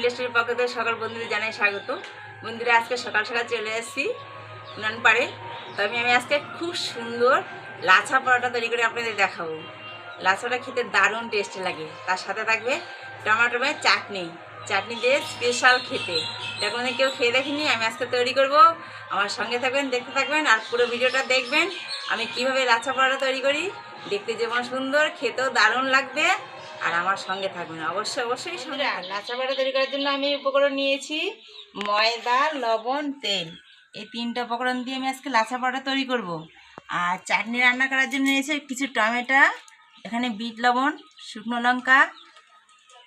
ভিলেজের পক্ষ থেকে সকল বন্ধুদের জানাই স্বাগত। বন্ধুরা, আজকে সকাল সকাল চলে এসেছি উনান পাড়ে। তো আমি আজকে খুব সুন্দর লাচা পরোটা তৈরি করে আপনাদের দেখাবো। লাচাটা খেতে দারুণ টেস্ট লাগে। তার সাথে থাকবে টমেটোমের চাটনি, চাটনি দিয়ে স্পেশাল খেতে। এখন কেউ খেয়ে দেখেনি, আমি আজকে তৈরি করব। আমার সঙ্গে থাকবেন, দেখতে থাকবেন আর পুরো ভিডিওটা দেখবেন আমি কিভাবে লাচা পরোটা তৈরি করি। দেখতে যেমন সুন্দর, খেতেও দারুণ লাগবে। আর আমার সঙ্গে থাকবেন অবশ্যই সঙ্গে। লাচা পরোটা তৈরি করার জন্য আমি উপকরণ নিয়েছি ময়দা, লবণ, তেল। এই তিনটা উপকরণ দিয়ে আমি আজকে লাচা পরোটা তৈরি করব। আর চাটনি রান্না করার জন্য নিয়েছি কিছু টমেটো, এখানে বিট লবণ, শুকনো লঙ্কা,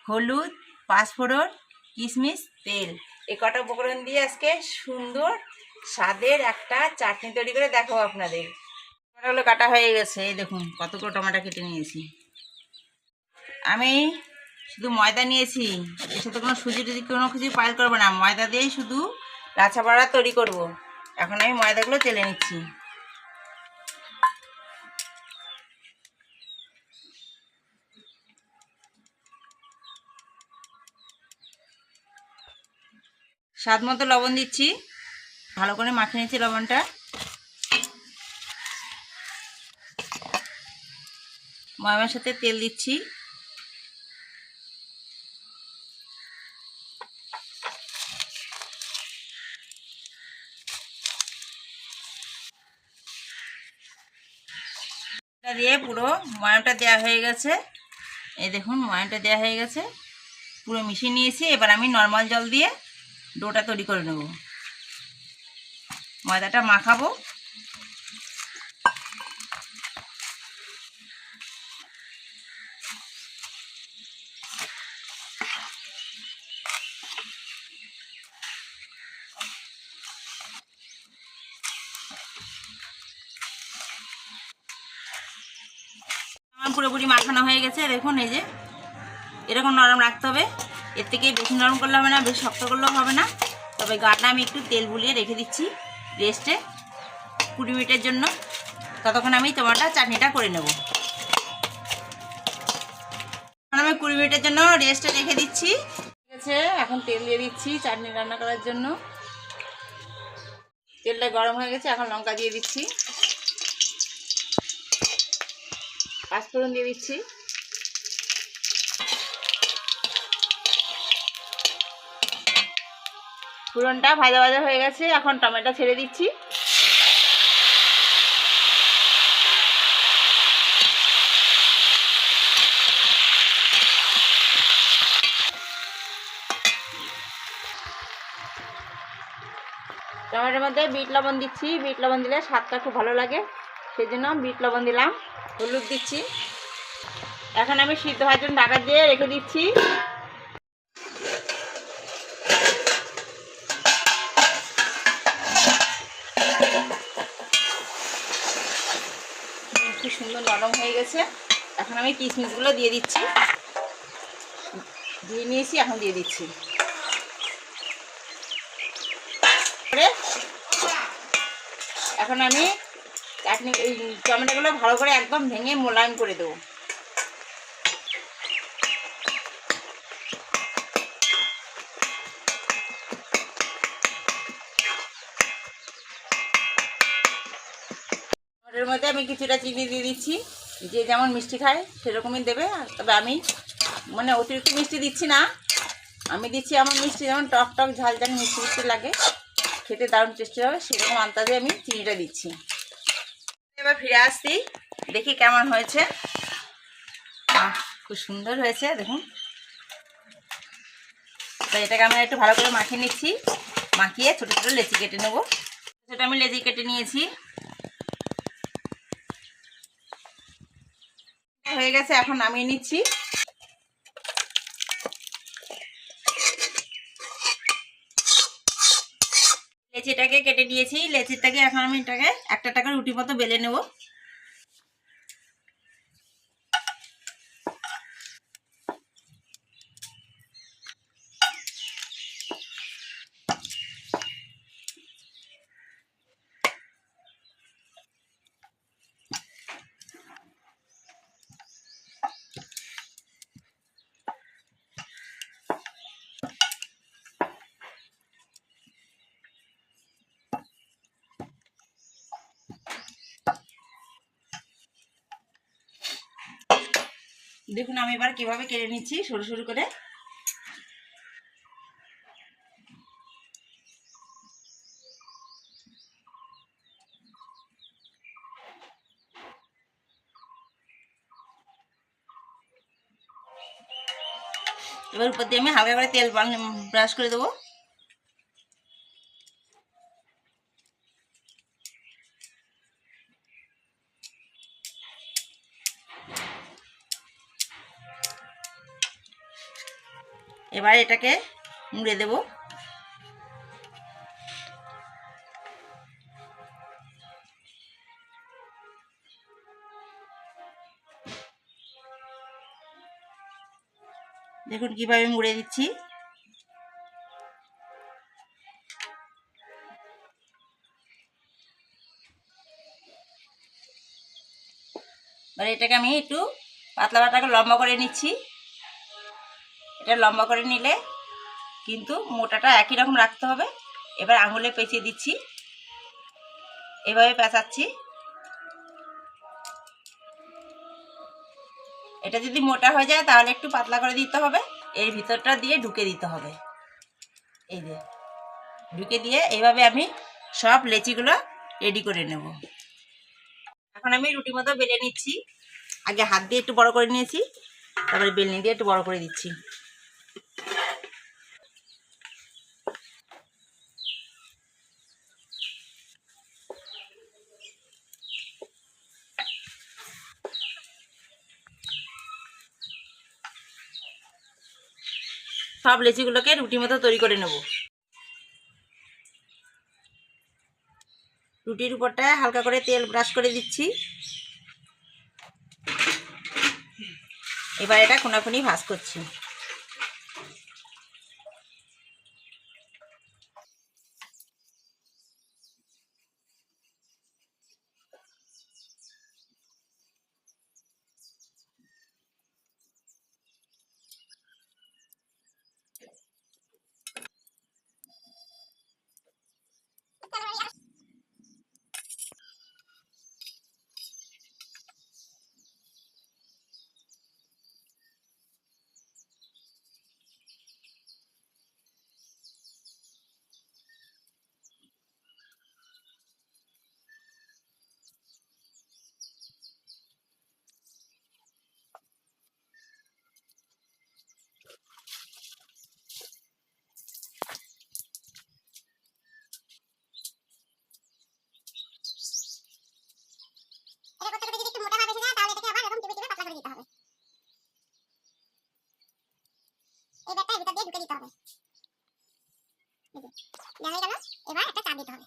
হলুদ, পাঁচফোড়ন, কিশমিশ, তেল। এই কটা উপকরণ দিয়ে আজকে সুন্দর স্বাদের একটা চাটনি তৈরি করে দেখাবো আপনাদের। টমেটোগুলো কাটা হয়ে গেছে, এই দেখুন কতগুলো টমেটো কেটে নিয়েছি। আমি শুধু ময়দা নিয়েছি, এর সাথে কোনো সুজি টুজি কোনো কিছু পাইল করবো না, ময়দা দিয়েই শুধু লাচা পরোটা তৈরি করব। এখন আমি ময়দাগুলো চেলে নিচ্ছি। স্বাদ মতো লবণ দিচ্ছি, ভালো করে মাখিয়ে নিচ্ছি লবণটা। ময়দার সাথে তেল দিচ্ছি। দিয়ে পুরো ময়দাটা দেওয়া হয়ে গেছে। এই দেখুন ময়দাটা দেওয়া হয়ে গেছে, পুরো মিশিয়ে নিয়েছি। এবার আমি নর্মাল জল দিয়ে ডোটা তৈরি করে নেব। ময়দাটা মাখাবো। আমার পুরোপুরি মাখানো হয়ে গেছে। দেখুন এই যে এরকম নরম রাখতে হবে, এর থেকে বেশি নরম করলে হবে না, বেশি শক্ত করলেও হবে না। তবে গাটা আমি একটু তেল বুলিয়ে রেখে দিচ্ছি রেস্টে 20 মিনিটের জন্য। ততক্ষণ আমি টমেটো চাটনিটা করে নেব। এখন আমি 20 মিনিটের জন্য রেস্টে রেখে দিচ্ছি। ঠিক আছে, এখন তেল দিয়ে দিচ্ছি চাটনি রান্না করার জন্য। তেলটা গরম হয়ে গেছে, এখন লঙ্কা দিয়ে দিচ্ছি, পাঁচফোড়ন দিয়ে দিচ্ছি, ফোড়নটা ভাজা ভাজা হয়ে গেছে। এখন টমেটো ছেড়ে দিচ্ছি। টমেটোর মধ্যে বিট লবণ দিচ্ছি, বিট লবণ দিলে স্বাদটা খুব ভালো লাগে, সেই জন্য বিট লবণ দিলাম। হলুদ দিচ্ছি। এখন আমি সিদ্ধ হওয়ার জন্য ঢাকা দিয়ে রেখে দিচ্ছি। খুব সুন্দর নরম হয়ে গেছে। এখন আমি কিশমিশগুলো দিয়ে দিচ্ছি, দিয়ে নিয়েছি, এখন দিয়ে দিচ্ছি। এখন আমি চাটনি এই টমেটোগুলো ভালো করে একদম ভেঙে মোলায়েম করে দেবো। এর মধ্যে আমি কিছুটা চিনি দিয়ে দিচ্ছি, যে যেমন মিষ্টি খায় সেরকমই দেবে। তবে আমি মানে অতিরিক্ত মিষ্টি দিচ্ছি না, আমি দিচ্ছি এমন মিষ্টি যেমন টক টক ঝাল ঝাল মিষ্টি মিষ্টি লাগে, খেতে দারুণ টেস্টি হবে, সেরকম আন্দাজে আমি চিনিটা দিচ্ছি। এবার ফিরে আসছি, দেখি কেমন হয়েছে। খুব সুন্দর হয়েছে দেখুন। তো এটাকে আমি একটু ভালো করে মাখিয়ে নিচ্ছি, মাখিয়ে ছোটো ছোটো লেচি কেটে নেবো। সেটা আমি লেচি কেটে নিয়েছি, হয়ে গেছে। এখন নামিয়ে নিচ্ছি। লেচিটাকে কেটে নিয়েছি, লেচিটাকে এখন আমি এটাকে একটা টাকা রুটি মতো বেলে নেব। দেখুন আমি এবার কিভাবে কেটে নিচ্ছি সরু সরু করে। এবার উপর দিয়ে আমি হালকা করে তেল ব্রাশ করে দেবো। এবার এটাকে মুড়ে দেব। দেখুন কিভাবে মুড়ে দিচ্ছি। এবার এটাকে আমি একটু পাতলা পাতলা লম্বা করে নিচ্ছি। এটা লম্বা করে নিলে কিন্তু মোটাটা একই রকম রাখতে হবে। এবার আঙুলে পেঁচিয়ে দিচ্ছি, এভাবে পেঁচাচ্ছি। এটা যদি মোটা হয়ে যায় তাহলে একটু পাতলা করে দিতে হবে। এর ভিতরটা দিয়ে ঢুকে দিতে হবে। এই যে ঢুকে দিয়ে এইভাবে আমি সব লেচিগুলো রেডি করে নেব। এখন আমি রুটি মতো বেলে নিচ্ছি। আগে হাত দিয়ে একটু বড় করে নিয়েছি, তারপরে বেলনি দিয়ে একটু বড় করে দিচ্ছি। সব লেচিগুলোকে রুটি মতো তৈরি করে নেব। রুটির উপরটায় হালকা করে তেল ব্রাশ করে দিচ্ছি। এবার এটা কোনাকুনি ভাঁজ করছি। এবার একটা চাপ দিতে হবে।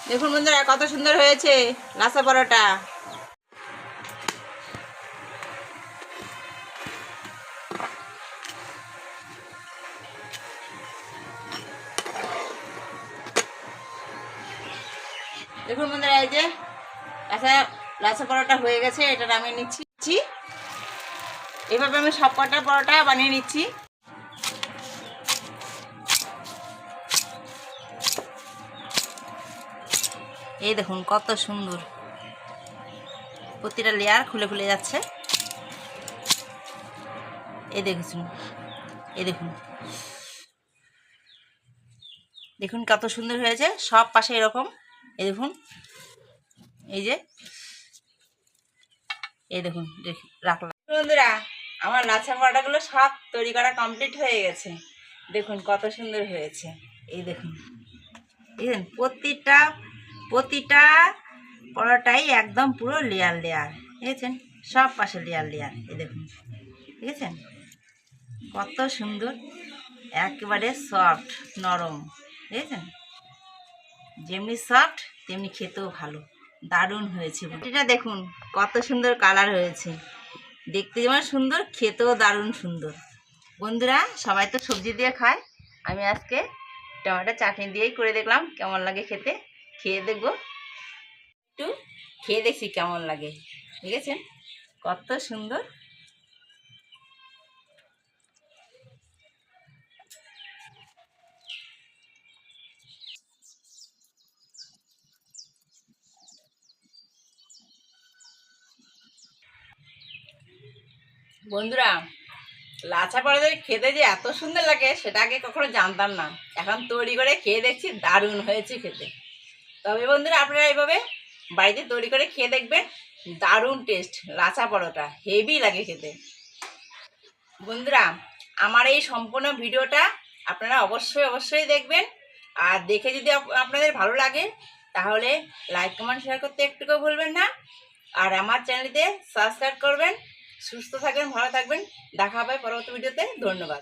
দেখুন বন্ধুরা কত সুন্দর হয়েছে লাচা পরোটা। দেখুন বন্ধুরা এই যে লাচা পরোটা হয়ে গেছে, এটা নামিয়ে নিচ্ছি। এইভাবে আমি সব কটা পরোটা বানিয়ে নিচ্ছি। এই দেখুন কত সুন্দর, প্রতিটা লেয়ার খুলে খুলে যাচ্ছে। এই দেখুন, এই দেখুন, দেখুন কত সুন্দর হয়েছে সব পাশে এরকম। এই দেখুন, এই যে এই দেখুন রাখলাম। বন্ধুরা আমার লাচা পরোটাগুলো সব তৈরি করা কমপ্লিট হয়ে গেছে। দেখুন কত সুন্দর হয়েছে। এই দেখুন, দেখুন প্রতিটা প্রতিটা পরোটাই একদম পুরো লেয়ার লেয়ার, দেখেছেন? সব পাশে লেয়ার লেয়ার, এই দেখুন, দেখেছেন কত সুন্দর, একেবারে সফট নরম, দেখেছেন? যেমনি সফট তেমনি খেতেও ভালো, দারুণ হয়েছে। রুটিটা দেখুন কত সুন্দর কালার হয়েছে, দেখতে যেমন সুন্দর, খেতেও দারুণ সুন্দর। বন্ধুরা, সবাই তো সবজি দিয়ে খায়, আমি আজকে টমেটো চাটনি দিয়েই করে দেখলাম কেমন লাগে খেতে। খেয়ে দেখবো, একটু খেয়ে দেখছি কেমন লাগে, দেখেছেন কত সুন্দর। বন্ধুরা, লাচা পরোটা খেতে যে এত সুন্দর লাগে সেটা আগে কখনো জানতাম না, এখন তৈরি করে খেয়ে দেখছি দারুণ হয়েছে খেতে। তবে বন্ধুরা, আপনারা এইভাবে বাড়িতে তৈরি করে খেয়ে দেখবেন, দারুণ টেস্ট, লাচা পরোটা হেভি লাগে খেতে। বন্ধুরা, আমার এই সম্পূর্ণ ভিডিওটা আপনারা অবশ্যই অবশ্যই দেখবেন, আর দেখে যদি আপনাদের ভালো লাগে তাহলে লাইক কমেন্ট শেয়ার করতে একটুকুও ভুলবেন না, আর আমার চ্যানেলটিতে সাবস্ক্রাইব করবেন। সুস্থ থাকবেন, ভালো থাকবেন, দেখা হবে পরবর্তী ভিডিওতে। ধন্যবাদ।